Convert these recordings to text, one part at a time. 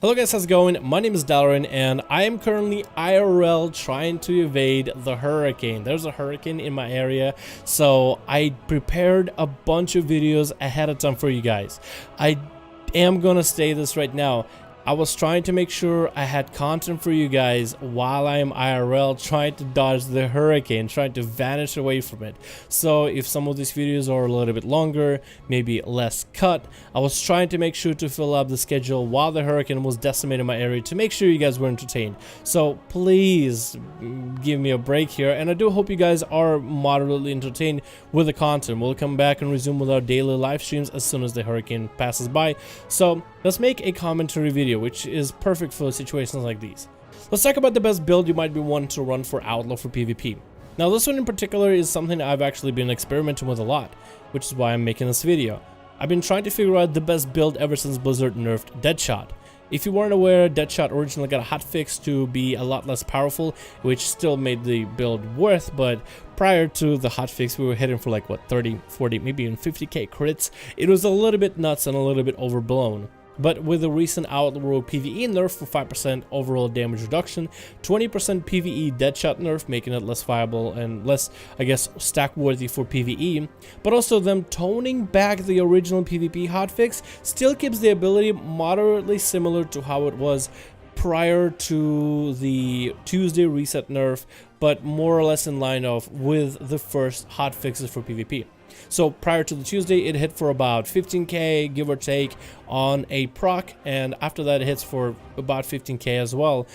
Hello guys, how's it going? My name is Dalaran and I am currently IRL trying to evade the hurricane. There's a hurricane in my area, so I prepared a bunch of videos ahead of time for you guys. I am gonna say this right now. I was trying to make sure I had content for you guys while I am IRL trying to dodge the hurricane, trying to vanish away from it. So if some of these videos are a little bit longer, maybe less cut, I was trying to make sure to fill up the schedule while the hurricane was decimating my area to make sure you guys were entertained. So please give me a break here, and I do hope you guys are moderately entertained with the content. We'll come back and resume with our daily live streams as soon as the hurricane passes by. So let's make a commentary video, which is perfect for situations like these. Let's talk about the best build you might be wanting to run for Outlaw for PvP. Now this one in particular is something I've actually been experimenting with a lot, which is why I'm making this video. I've been trying to figure out the best build ever since Blizzard nerfed Deadshot. If you weren't aware, Deadshot originally got a hotfix to be a lot less powerful, which still made the build worth, but prior to the hotfix we were hitting for like what, 30, 40, maybe even 50k crits. It was a little bit nuts and a little bit overblown. But with the recent Outlaw Rogue PvE nerf for 5% overall damage reduction, 20% PvE Deadshot nerf, making it less viable and less, I guess, stack worthy for PvE, but also them toning back the original PvP hotfix still keeps the ability moderately similar to how it was prior to the Tuesday reset nerf, but more or less in line of with the first hotfixes for PvP. So prior to the Tuesday, it hit for about 15k, give or take, on a proc, and after that it hits for about 15k as well,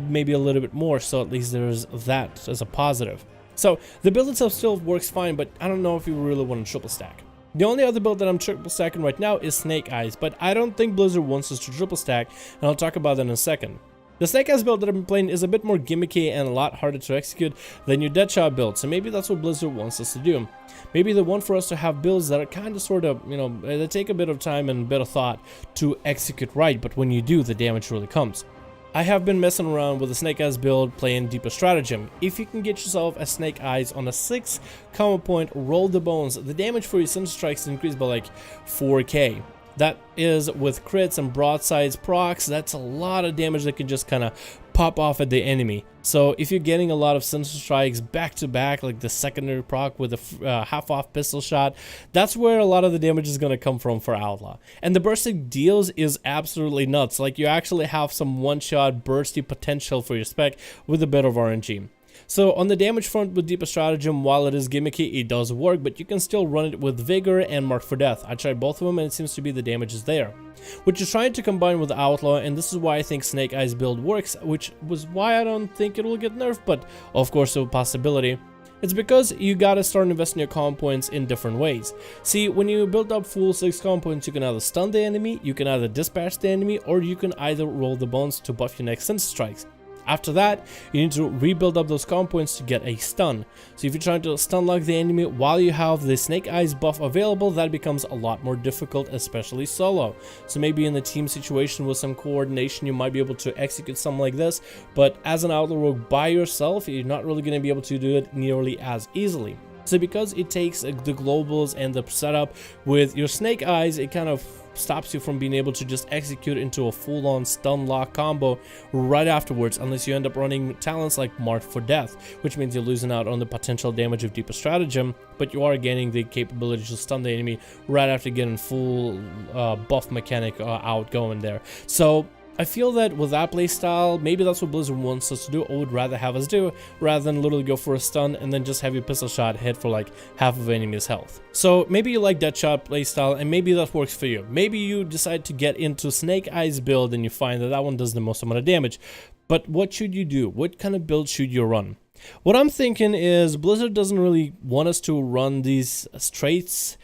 maybe a little bit more, so at least there's that as a positive. So the build itself still works fine, but I don't know if you really want to triple stack. The only other build that I'm triple stacking right now is Snake Eyes, but I don't think Blizzard wants us to triple stack, and I'll talk about that in a second. The Snake Eyes build that I've been playing is a bit more gimmicky and a lot harder to execute than your Deadshot build, so maybe that's what Blizzard wants us to do. Maybe they want for us to have builds that are kind of sort of, you know, they take a bit of time and a bit of thought to execute right, but when you do, the damage really comes. I have been messing around with the Snake Eyes build playing Deeper Stratagem. If you can get yourself a Snake Eyes on a 6 combo point, roll the bones, the damage for your Sin Strikes increased by like 4k. That is with crits and broadsides procs, that's a lot of damage that can just kind of pop off at the enemy. So if you're getting a lot of Sinister Strikes back to back, like the secondary proc with a half off pistol shot, that's where a lot of the damage is going to come from for Outlaw. And the bursting deals is absolutely nuts. Like you actually have some one-shot bursty potential for your spec with a bit of RNG. So on the damage front with Deeper Stratagem, while it is gimmicky, it does work, but you can still run it with Vigor and Mark for Death. I tried both of them and it seems to be the damage is there. Which is trying to combine with Outlaw, and this is why I think Snake Eyes build works, which was why I don't think it will get nerfed, but of course a possibility. It's because you gotta start investing your comm points in different ways. See, when you build up full 6 comm points, you can either stun the enemy, you can either dispatch the enemy, or you can either roll the bones to buff your next Sinister Strikes. After that, you need to rebuild up those comm points to get a stun. So if you're trying to stun lock the enemy while you have the Snake Eyes buff available, that becomes a lot more difficult, especially solo. So maybe in the team situation with some coordination, you might be able to execute something like this, but as an Outlaw Rogue by yourself, you're not really going to be able to do it nearly as easily. So because it takes the globals and the setup with your Snake Eyes, it kind of stops you from being able to just execute into a full-on stun lock combo right afterwards, unless you end up running talents like Mark for Death, which means you're losing out on the potential damage of Deeper Stratagem, but you are gaining the capability to stun the enemy right after getting full buff mechanic out going there. So I feel that with that playstyle, maybe that's what Blizzard wants us to do, or would rather have us do, rather than literally go for a stun and then just have your pistol shot hit for like half of the enemy's health. So maybe you like Deadshot playstyle, and maybe that works for you. Maybe you decide to get into Snake Eyes build and you find that that one does the most amount of damage. But what should you do? What kind of build should you run? What I'm thinking is Blizzard doesn't really want us to run these traits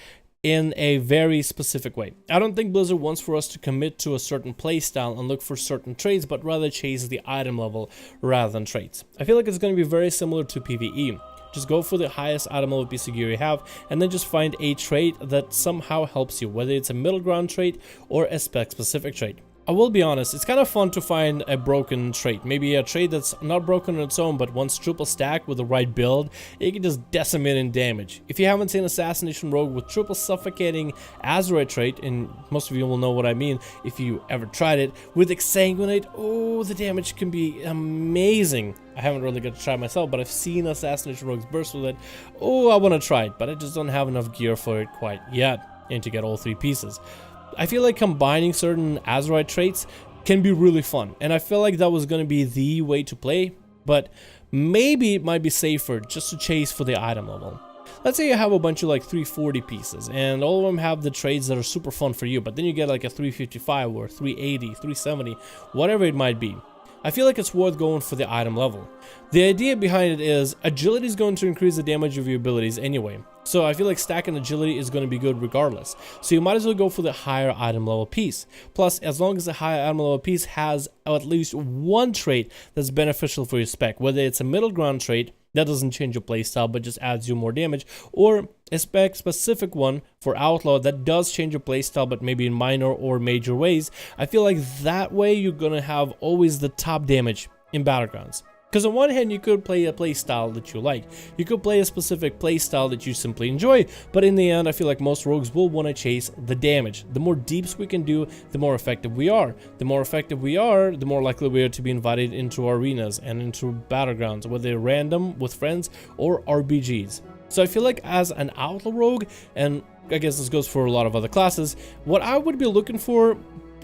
in a very specific way. I don't think Blizzard wants for us to commit to a certain playstyle and look for certain traits, but rather chase the item level rather than traits. I feel like it's going to be very similar to PvE. Just go for the highest item level piece of gear you have, and then just find a trait that somehow helps you, whether it's a middle ground trait or a spec specific trait. I will be honest, it's kind of fun to find a broken trait. Maybe a trait that's not broken on its own, but once triple stacked with the right build, it can just decimate in damage. If you haven't seen Assassination Rogue with triple suffocating Azerite trait, and most of you will know what I mean if you ever tried it, with Exsanguinate, oh, the damage can be amazing. I haven't really got to try it myself, but I've seen Assassination Rogue's burst with it. Oh, I want to try it, but I just don't have enough gear for it quite yet, and to get all 3 pieces. I feel like combining certain Azerite traits can be really fun, and I feel like that was going to be the way to play, but maybe it might be safer just to chase for the item level. Let's say you have a bunch of like 340 pieces, and all of them have the traits that are super fun for you, but then you get like a 355 or 380, 370, whatever it might be. I feel like it's worth going for the item level. The idea behind it is agility is going to increase the damage of your abilities anyway. So I feel like stacking agility is going to be good regardless. So you might as well go for the higher item level piece. Plus, as long as the higher item level piece has at least one trait that's beneficial for your spec, whether it's a middle ground trait that doesn't change your playstyle but just adds you more damage, or a spec specific one for Outlaw that does change your playstyle but maybe in minor or major ways, I feel like that way you're gonna have always the top damage in Battlegrounds. Because on one hand, you could play a playstyle that you like. You could play a specific playstyle that you simply enjoy, but in the end, I feel like most rogues will want to chase the damage. The more deeps we can do, the more effective we are. The more effective we are, the more likely we are to be invited into arenas and into Battlegrounds, whether they're random, with friends, or RBGs. So I feel like as an Outlaw rogue, and I guess this goes for a lot of other classes, what I would be looking for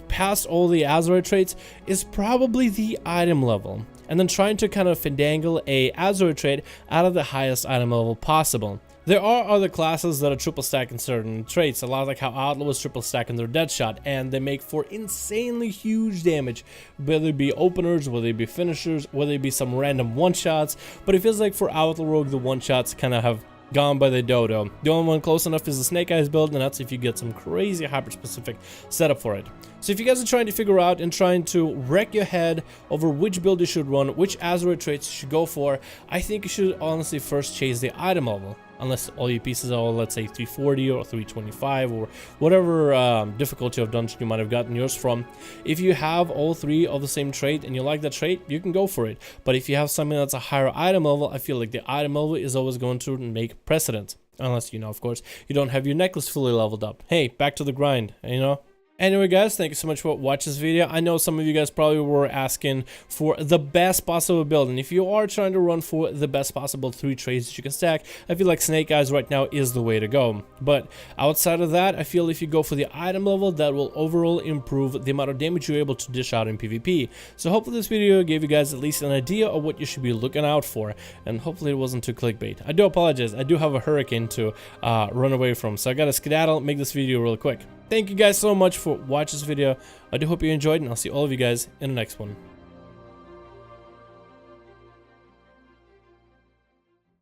past all the Azerite traits is probably the item level, and then trying to kind of finagle a Azerite trait out of the highest item level possible. There are other classes that are triple stacking certain traits, a lot like how Outlaw is triple stacking their Deadshot, and they make for insanely huge damage, whether it be openers, whether it be finishers, whether it be some random one-shots, but it feels like for Outlaw Rogue the one-shots kind of have gone by the dodo. The only one close enough is the Snake Eyes build, and that's if you get some crazy hyper-specific setup for it. So if you guys are trying to figure out and trying to wreck your head over which build you should run, which Azerite traits you should go for, I think you should honestly first chase the item level. Unless all your pieces are, let's say, 340 or 325 or whatever difficulty of dungeon you might have gotten yours from. If you have all 3 of the same trait and you like that trait, you can go for it. But if you have something that's a higher item level, I feel like the item level is always going to make precedence. Unless, you know, of course, you don't have your necklace fully leveled up. Hey, back to the grind, you know? Anyway guys, thank you so much for watching this video. I know some of you guys probably were asking for the best possible build, and if you are trying to run for the best possible 3 traits that you can stack, I feel like Snake Eyes right now is the way to go. But outside of that, I feel if you go for the item level, that will overall improve the amount of damage you're able to dish out in PvP. So hopefully this video gave you guys at least an idea of what you should be looking out for, and hopefully it wasn't too clickbait. I do apologize, I do have a hurricane to run away from, so I gotta skedaddle, make this video real quick. Thank you guys so much for watching this video. I do hope you enjoyed, and I'll see all of you guys in the next one.